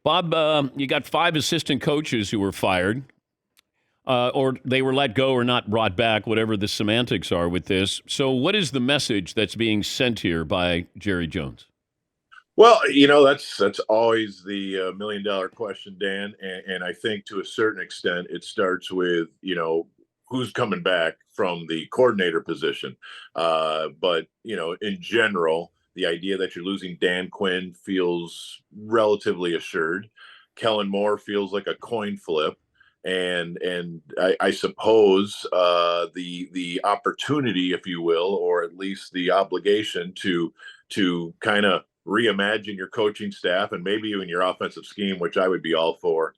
Bob, you got 5 assistant coaches who were fired, or they were let go or not brought back, whatever the semantics are with this. So, what is the message that's being sent here by Jerry Jones? Well, that's always the $1 million question, Dan. And I think to a certain extent, it starts with who's coming back from the coordinator position. But in general, the idea that you're losing Dan Quinn feels relatively assured. Kellen Moore feels like a coin flip. And I suppose the opportunity, if you will, or at least the obligation to kind of reimagine your coaching staff and maybe even your offensive scheme, which I would be all for,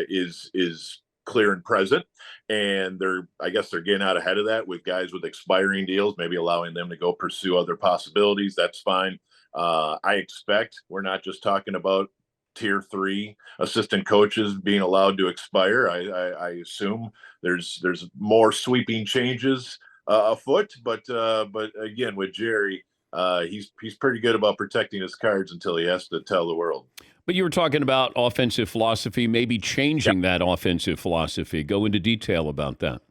is clear and present. And I guess they're getting out ahead of that with guys with expiring deals, maybe allowing them to go pursue other possibilities. That's fine. I expect we're not just talking about tier 3 assistant coaches being allowed to expire. I assume there's more sweeping changes afoot, but again, with Jerry, he's pretty good about protecting his cards until he has to tell the world. But you were talking about offensive philosophy, maybe Yeah. changing that offensive philosophy. Go into detail about that.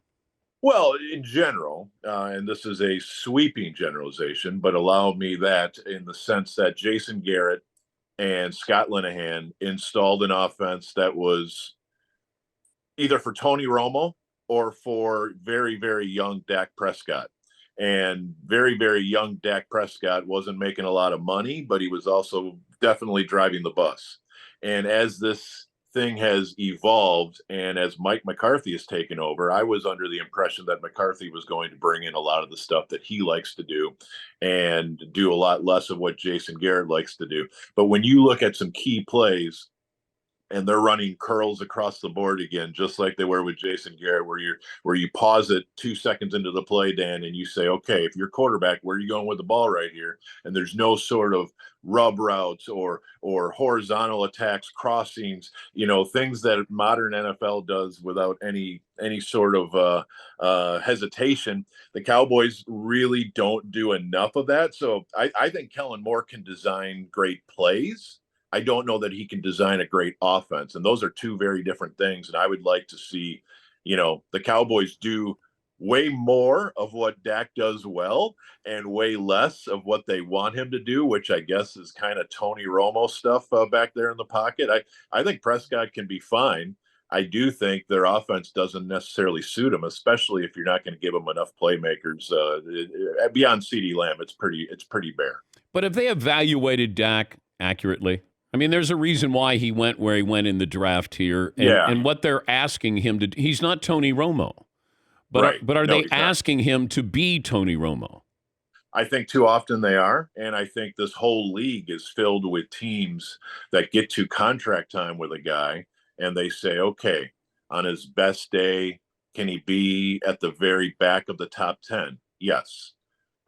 Well, in general, and this is a sweeping generalization, but allow me that in the sense that Jason Garrett and Scott Linehan installed an offense that was either for Tony Romo or for very, very young Dak Prescott. And very, very young Dak Prescott wasn't making a lot of money, but he was also definitely driving the bus. And as this thing has evolved and as Mike McCarthy has taken over, I was under the impression that McCarthy was going to bring in a lot of the stuff that he likes to do and do a lot less of what Jason Garrett likes to do. But when you look at some key plays, and they're running curls across the board again, just like they were with Jason Garrett, where you pause it 2 seconds into the play, Dan, and you say, okay, if you're quarterback, where are you going with the ball right here? And there's no sort of rub routes or horizontal attacks, crossings, things that modern NFL does without any sort of hesitation. The Cowboys really don't do enough of that. So I think Kellen Moore can design great plays. I don't know that he can design a great offense. And those are two very different things. And I would like to see, the Cowboys do way more of what Dak does well and way less of what they want him to do, which I guess is kind of Tony Romo stuff back there in the pocket. I think Prescott can be fine. I do think their offense doesn't necessarily suit him, especially if you're not going to give him enough playmakers beyond CeeDee Lamb. It's pretty bare. But have they evaluated Dak accurately? I mean, there's a reason why he went where he went in the draft here, Yeah. and what they're asking him to. He's not Tony Romo, but Right. but are No, they he's not. asking him to be Tony Romo? I think too often they are. And I think this whole league is filled with teams that get to contract time with a guy and they say, okay, on his best day, can he be at the very back of the top 10? Yes.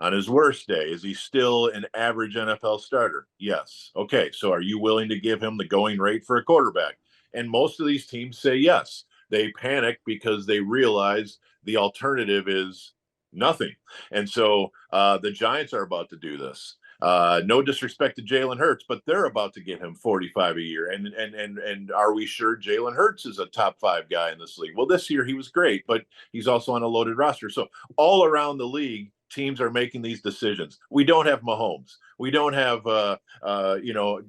On his worst day, is he still an average NFL starter? Yes. Okay. So are you willing to give him the going rate for a quarterback? And most of these teams say yes. They panic because they realize the alternative is nothing. And so the Giants are about to do this. No disrespect to Jalen Hurts, but they're about to get him 45 a year. And are we sure Jalen Hurts is a top 5 guy in this league? Well, this year he was great, but he's also on a loaded roster. So all around the league, teams are making these decisions. We don't have Mahomes. We don't have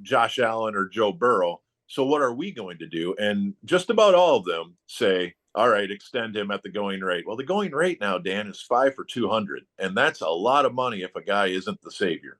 Josh Allen or Joe Burrow. So what are we going to do? And just about all of them say, all right, extend him at the going rate. Well, the going rate now, Dan, is 5 for 200, and that's a lot of money if a guy isn't the savior.